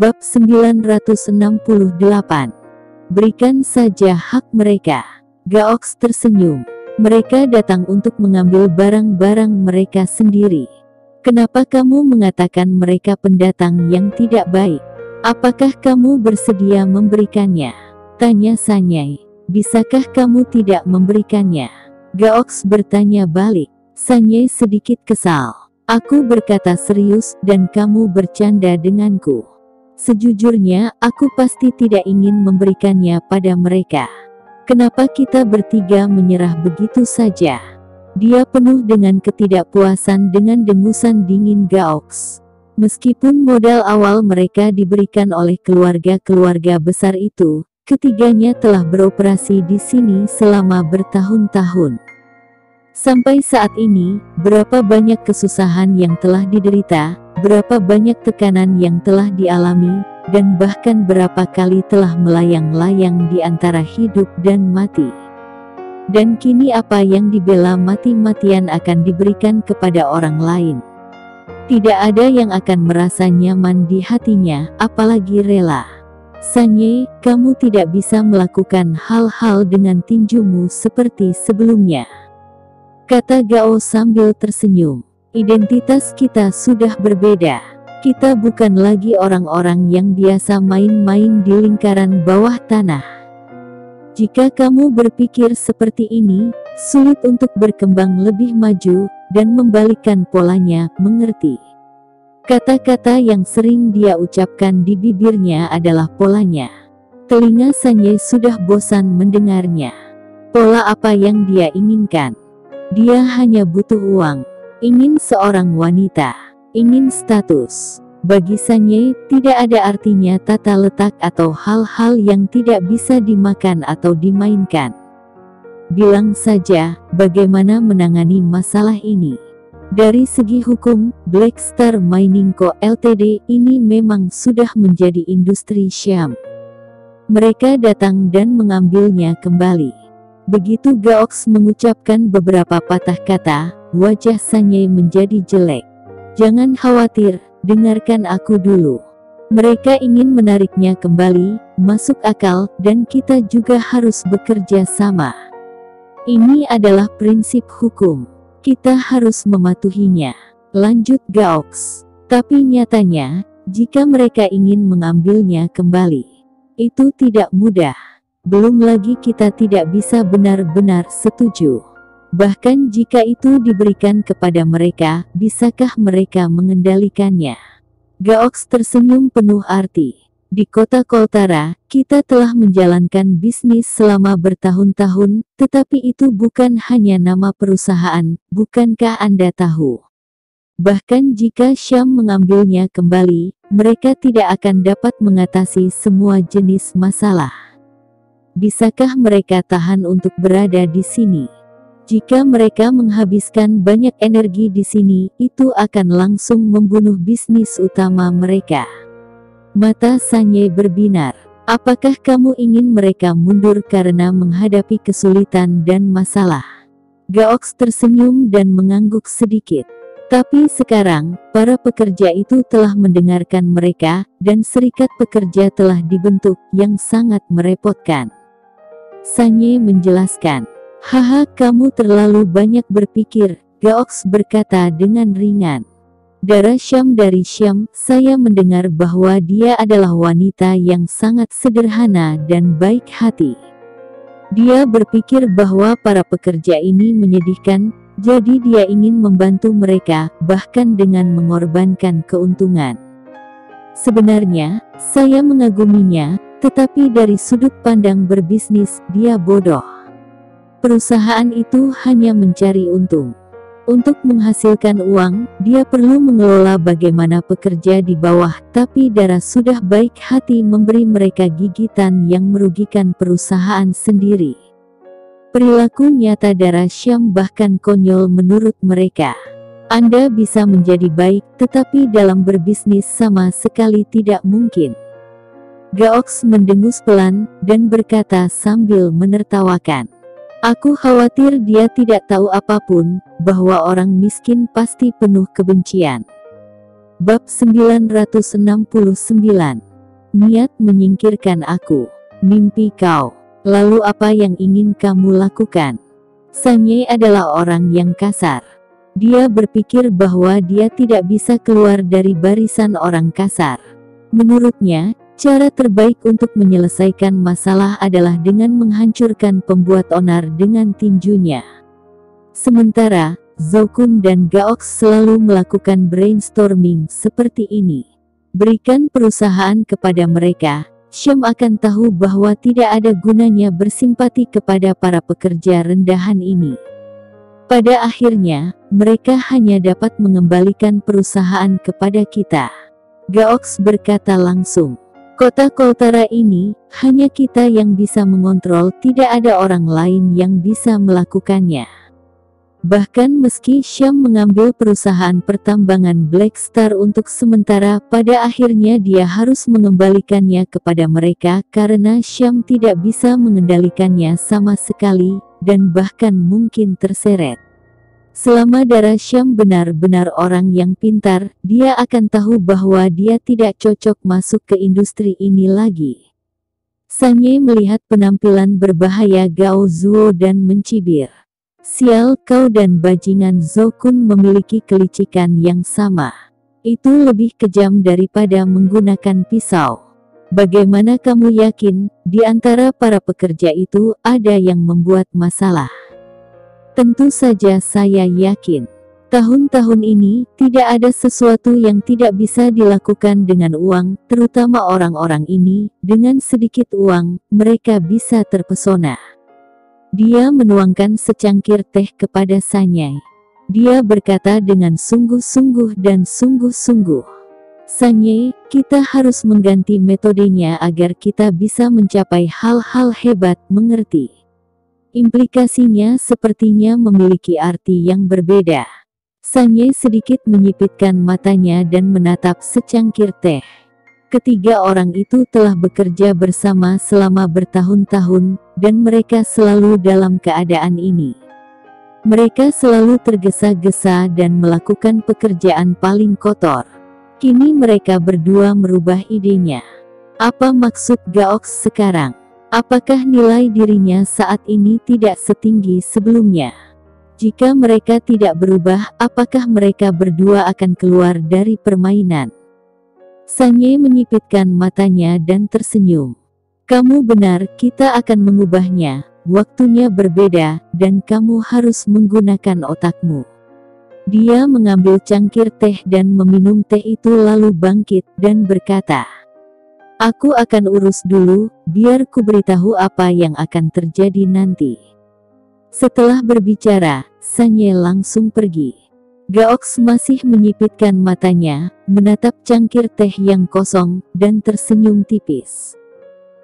Bab 968. Berikan saja hak mereka. Gaox tersenyum. Mereka datang untuk mengambil barang-barang mereka sendiri. Kenapa kamu mengatakan mereka pendatang yang tidak baik? Apakah kamu bersedia memberikannya? Tanya Sanyai. Bisakah kamu tidak memberikannya? Gaox bertanya balik. Sanyai sedikit kesal. Aku berkata serius dan kamu bercanda denganku. Sejujurnya, aku pasti tidak ingin memberikannya pada mereka. Kenapa kita bertiga menyerah begitu saja? Dia penuh dengan ketidakpuasan dengan dengusan dingin Gaox. Meskipun modal awal mereka diberikan oleh keluarga-keluarga besar itu, ketiganya telah beroperasi di sini selama bertahun-tahun. Sampai saat ini, berapa banyak kesusahan yang telah diderita, berapa banyak tekanan yang telah dialami, dan bahkan berapa kali telah melayang-layang di antara hidup dan mati. Dan kini apa yang dibela mati-matian akan diberikan kepada orang lain. Tidak ada yang akan merasa nyaman di hatinya, apalagi rela. Sanyai, kamu tidak bisa melakukan hal-hal dengan tinjumu seperti sebelumnya, kata Gao sambil tersenyum. Identitas kita sudah berbeda. Kita bukan lagi orang-orang yang biasa main-main di lingkaran bawah tanah. Jika kamu berpikir seperti ini, sulit untuk berkembang lebih maju, dan membalikkan polanya, mengerti? Kata-kata yang sering dia ucapkan di bibirnya adalah polanya. Telinga Sanyai sudah bosan mendengarnya. Pola apa yang dia inginkan? Dia hanya butuh uang, ingin seorang wanita, ingin status. Bagi Sanyai, tidak ada artinya tata letak atau hal-hal yang tidak bisa dimakan atau dimainkan. Bilang saja, bagaimana menangani masalah ini? Dari segi hukum, Black Star Mining Co. Ltd. ini memang sudah menjadi industri syam. Mereka datang dan mengambilnya kembali. Begitu Gaox mengucapkan beberapa patah kata, wajah Sanyai menjadi jelek. Jangan khawatir, dengarkan aku dulu. Mereka ingin menariknya kembali, masuk akal, dan kita juga harus bekerja sama. Ini adalah prinsip hukum. Kita harus mematuhinya, lanjut Gaox. Tapi nyatanya, jika mereka ingin mengambilnya kembali, itu tidak mudah. Belum lagi kita tidak bisa benar-benar setuju. Bahkan jika itu diberikan kepada mereka, bisakah mereka mengendalikannya? Gaox tersenyum penuh arti. Di kota Koltara, kita telah menjalankan bisnis selama bertahun-tahun, tetapi itu bukan hanya nama perusahaan, bukankah Anda tahu? Bahkan jika Syam mengambilnya kembali, mereka tidak akan dapat mengatasi semua jenis masalah. Bisakah mereka tahan untuk berada di sini? Jika mereka menghabiskan banyak energi di sini, itu akan langsung membunuh bisnis utama mereka. Mata Sanyai berbinar. Apakah kamu ingin mereka mundur karena menghadapi kesulitan dan masalah? Gaox tersenyum dan mengangguk sedikit. Tapi sekarang, para pekerja itu telah mendengarkan mereka, dan serikat pekerja telah dibentuk, yang sangat merepotkan. Sanyai menjelaskan. Haha, kamu terlalu banyak berpikir, Gaox berkata dengan ringan. Darah Syam dari Syam, saya mendengar bahwa dia adalah wanita yang sangat sederhana dan baik hati. Dia berpikir bahwa para pekerja ini menyedihkan, jadi dia ingin membantu mereka, bahkan dengan mengorbankan keuntungan. Sebenarnya, saya mengaguminya, tetapi dari sudut pandang berbisnis, dia bodoh. Perusahaan itu hanya mencari untung. Untuk menghasilkan uang, dia perlu mengelola bagaimana pekerja di bawah, tapi Dara sudah baik hati memberi mereka gigitan yang merugikan perusahaan sendiri. Perilaku nyata Dara Syam bahkan konyol menurut mereka. Anda bisa menjadi baik, tetapi dalam berbisnis sama sekali tidak mungkin. Gaox mendengus pelan, dan berkata sambil menertawakan. Aku khawatir dia tidak tahu apapun, bahwa orang miskin pasti penuh kebencian. Bab 969. niat menyingkirkan aku. Mimpi kau. Lalu apa yang ingin kamu lakukan? Sanjay adalah orang yang kasar. Dia berpikir bahwa dia tidak bisa keluar dari barisan orang kasar. Menurutnya, cara terbaik untuk menyelesaikan masalah adalah dengan menghancurkan pembuat onar dengan tinjunya. Sementara, Zokun dan Gaox selalu melakukan brainstorming seperti ini. Berikan perusahaan kepada mereka, Syam akan tahu bahwa tidak ada gunanya bersimpati kepada para pekerja rendahan ini. Pada akhirnya, mereka hanya dapat mengembalikan perusahaan kepada kita. Gaox berkata langsung. Kota Koltara ini, hanya kita yang bisa mengontrol, tidak ada orang lain yang bisa melakukannya. Bahkan meski Syam mengambil perusahaan pertambangan Black Star untuk sementara, pada akhirnya dia harus mengembalikannya kepada mereka karena Syam tidak bisa mengendalikannya sama sekali, dan bahkan mungkin terseret. Selama darah Syam benar-benar orang yang pintar, dia akan tahu bahwa dia tidak cocok masuk ke industri ini lagi. Sanjay melihat penampilan berbahaya Gao Zuo dan mencibir. Sial, kau dan bajingan Zokun memiliki kelicikan yang sama. Itu lebih kejam daripada menggunakan pisau. Bagaimana kamu yakin, di antara para pekerja itu, ada yang membuat masalah? Tentu saja saya yakin. Tahun-tahun ini, tidak ada sesuatu yang tidak bisa dilakukan dengan uang, terutama orang-orang ini, dengan sedikit uang, mereka bisa terpesona. Dia menuangkan secangkir teh kepada Sanjay. Dia berkata dengan sungguh-sungguh dan sungguh-sungguh. Sanjay, kita harus mengganti metodenya agar kita bisa mencapai hal-hal hebat, mengerti? Implikasinya sepertinya memiliki arti yang berbeda. Sanjay sedikit menyipitkan matanya dan menatap secangkir teh. Ketiga orang itu telah bekerja bersama selama bertahun-tahun, dan mereka selalu dalam keadaan ini. Mereka selalu tergesa-gesa dan melakukan pekerjaan paling kotor. Kini mereka berdua merubah idenya. Apa maksud Gaox sekarang? Apakah nilai dirinya saat ini tidak setinggi sebelumnya? Jika mereka tidak berubah, apakah mereka berdua akan keluar dari permainan? Sanjay menyipitkan matanya dan tersenyum. Kamu benar, kita akan mengubahnya. Waktunya berbeda, dan kamu harus menggunakan otakmu. Dia mengambil cangkir teh dan meminum teh itu lalu bangkit dan berkata, aku akan urus dulu, biar ku beritahu apa yang akan terjadi nanti. Setelah berbicara, Sanjay langsung pergi. Gaox masih menyipitkan matanya, menatap cangkir teh yang kosong, dan tersenyum tipis.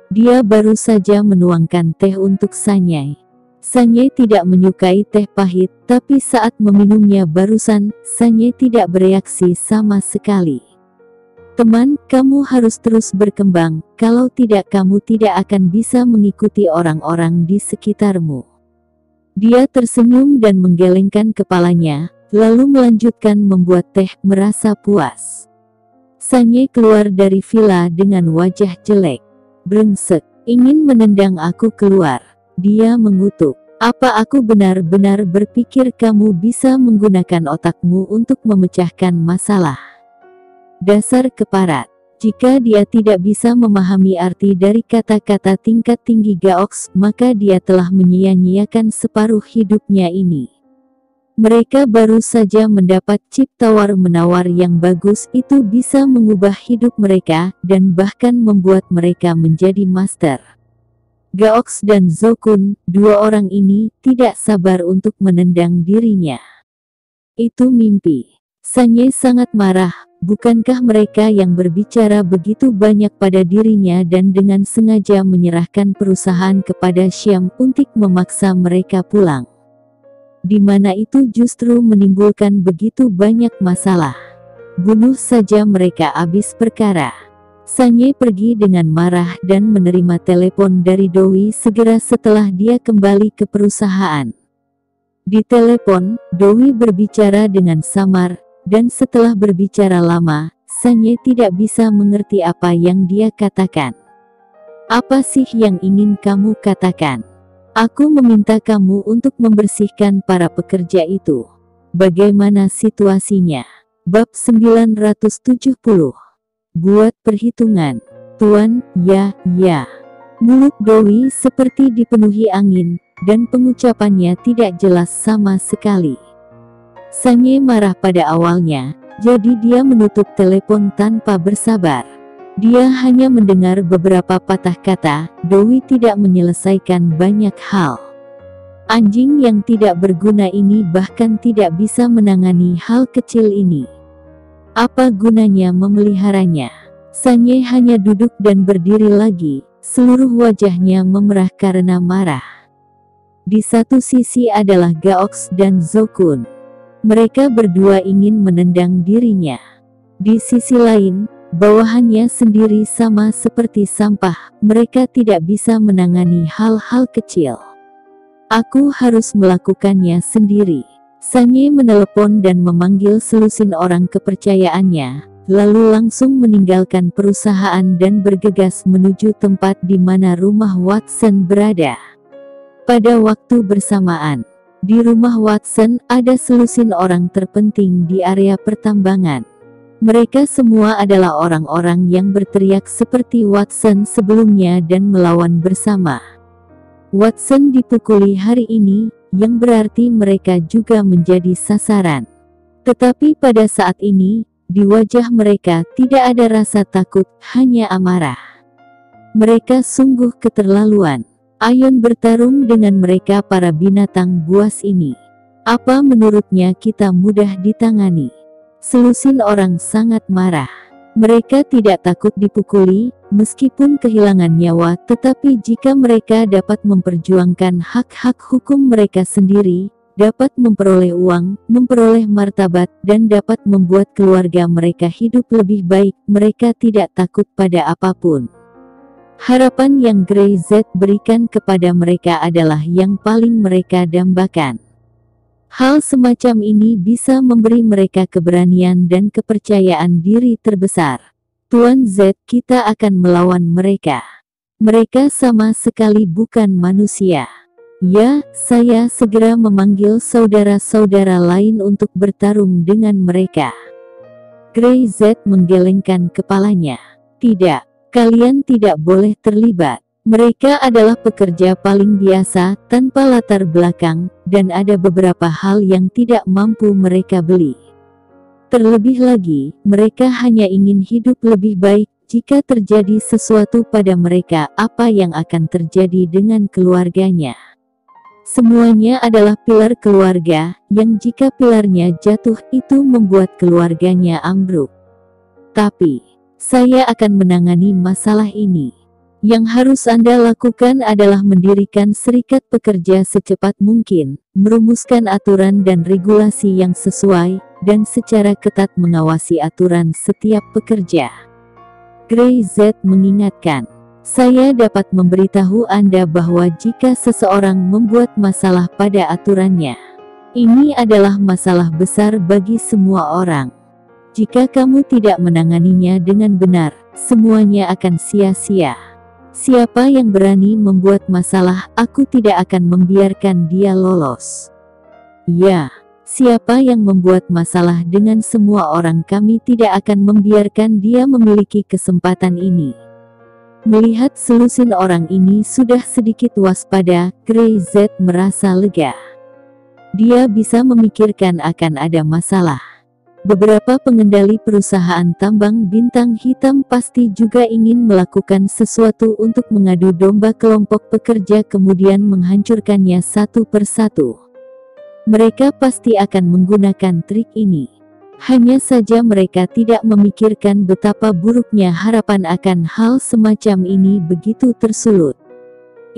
Dia baru saja menuangkan teh untuk Sanjay. Sanjay tidak menyukai teh pahit, tapi saat meminumnya barusan, Sanjay tidak bereaksi sama sekali. Teman, kamu harus terus berkembang, kalau tidak kamu tidak akan bisa mengikuti orang-orang di sekitarmu. Dia tersenyum dan menggelengkan kepalanya, lalu melanjutkan membuat teh, merasa puas. Sanjay keluar dari villa dengan wajah jelek. Brengsek, ingin menendang aku keluar. Dia mengutuk. Apa aku benar-benar berpikir kamu bisa menggunakan otakmu untuk memecahkan masalah? Dasar keparat. Jika dia tidak bisa memahami arti dari kata-kata tingkat tinggi Gaox, maka dia telah menyia-nyiakan separuh hidupnya ini. Mereka baru saja mendapat chip tawar-menawar yang bagus, itu bisa mengubah hidup mereka, dan bahkan membuat mereka menjadi master. Gaox dan Zokun, dua orang ini, tidak sabar untuk menendang dirinya. Itu mimpi. Sanjay sangat marah, bukankah mereka yang berbicara begitu banyak pada dirinya dan dengan sengaja menyerahkan perusahaan kepada Syam untuk memaksa mereka pulang? Di mana itu justru menimbulkan begitu banyak masalah. Bunuh saja mereka, habis perkara. Sanjay pergi dengan marah dan menerima telepon dari Doi segera setelah dia kembali ke perusahaan. Di telepon, Doi berbicara dengan samar, dan setelah berbicara lama, Sanye tidak bisa mengerti apa yang dia katakan. Apa sih yang ingin kamu katakan? Aku meminta kamu untuk membersihkan para pekerja itu. Bagaimana situasinya? Bab 970. Buat perhitungan. Tuan, ya. Mulut Dewi seperti dipenuhi angin, dan pengucapannya tidak jelas sama sekali. Sanye marah pada awalnya, jadi dia menutup telepon tanpa bersabar. Dia hanya mendengar beberapa patah kata. Dewi tidak menyelesaikan banyak hal. Anjing yang tidak berguna ini bahkan tidak bisa menangani hal kecil ini. Apa gunanya memeliharanya? Sanye hanya duduk dan berdiri lagi, seluruh wajahnya memerah karena marah. Di satu sisi adalah Gaox dan Zokun. Mereka berdua ingin menendang dirinya. Di sisi lain, bawahannya sendiri sama seperti sampah, mereka tidak bisa menangani hal-hal kecil. Aku harus melakukannya sendiri. Sanye menelepon dan memanggil selusin orang kepercayaannya, lalu langsung meninggalkan perusahaan dan bergegas menuju tempat di mana rumah Watson berada. Pada waktu bersamaan, di rumah Watson ada selusin orang terpenting di area pertambangan. Mereka semua adalah orang-orang yang berteriak seperti Watson sebelumnya dan melawan bersama. Watson dipukuli hari ini, yang berarti mereka juga menjadi sasaran. Tetapi pada saat ini, di wajah mereka tidak ada rasa takut, hanya amarah. Mereka sungguh keterlaluan. Ayon bertarung dengan mereka para binatang buas ini. Apa menurutnya kita mudah ditangani? Selusin orang sangat marah. Mereka tidak takut dipukuli, meskipun kehilangan nyawa, tetapi jika mereka dapat memperjuangkan hak-hak hukum mereka sendiri, dapat memperoleh uang, memperoleh martabat, dan dapat membuat keluarga mereka hidup lebih baik, mereka tidak takut pada apapun. Harapan yang Grey Z berikan kepada mereka adalah yang paling mereka dambakan. Hal semacam ini bisa memberi mereka keberanian dan kepercayaan diri terbesar. Tuan Z, kita akan melawan mereka. Mereka sama sekali bukan manusia. Ya, saya segera memanggil saudara-saudara lain untuk bertarung dengan mereka. Grey Z menggelengkan kepalanya. Tidak, kalian tidak boleh terlibat. Mereka adalah pekerja paling biasa, tanpa latar belakang, dan ada beberapa hal yang tidak mampu mereka beli. Terlebih lagi, mereka hanya ingin hidup lebih baik. Jika terjadi sesuatu pada mereka, apa yang akan terjadi dengan keluarganya? Semuanya adalah pilar keluarga, yang jika pilarnya jatuh, itu membuat keluarganya ambruk. Tapi, saya akan menangani masalah ini. Yang harus Anda lakukan adalah mendirikan serikat pekerja secepat mungkin, merumuskan aturan dan regulasi yang sesuai, dan secara ketat mengawasi aturan setiap pekerja. Grey Z mengingatkan, saya dapat memberitahu Anda bahwa jika seseorang membuat masalah pada aturannya, ini adalah masalah besar bagi semua orang. Jika kamu tidak menanganinya dengan benar, semuanya akan sia-sia. Siapa yang berani membuat masalah, aku tidak akan membiarkan dia lolos. Ya, siapa yang membuat masalah dengan semua orang, kami tidak akan membiarkan dia memiliki kesempatan ini. Melihat selusin orang ini sudah sedikit waspada, Grey Z merasa lega. Dia bisa memikirkan akan ada masalah. Beberapa pengendali perusahaan tambang bintang hitam pasti juga ingin melakukan sesuatu untuk mengadu domba kelompok pekerja kemudian menghancurkannya satu persatu. Mereka pasti akan menggunakan trik ini. Hanya saja mereka tidak memikirkan betapa buruknya harapan akan hal semacam ini begitu tersulut.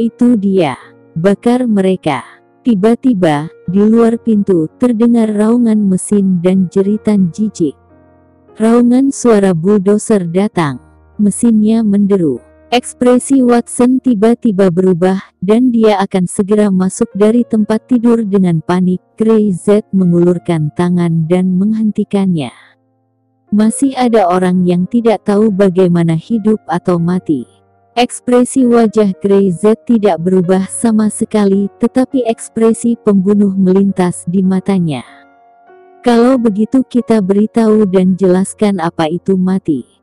Itu dia, bakar mereka. Tiba-tiba, di luar pintu, terdengar raungan mesin dan jeritan jijik. Raungan suara bulldozer datang. Mesinnya menderu. Ekspresi Watson tiba-tiba berubah, dan dia akan segera masuk dari tempat tidur dengan panik. Grey Z mengulurkan tangan dan menghentikannya. Masih ada orang yang tidak tahu bagaimana hidup atau mati. Ekspresi wajah Grey Z tidak berubah sama sekali, tetapi ekspresi pembunuh melintas di matanya. Kalau begitu kita beritahu dan jelaskan apa itu mati.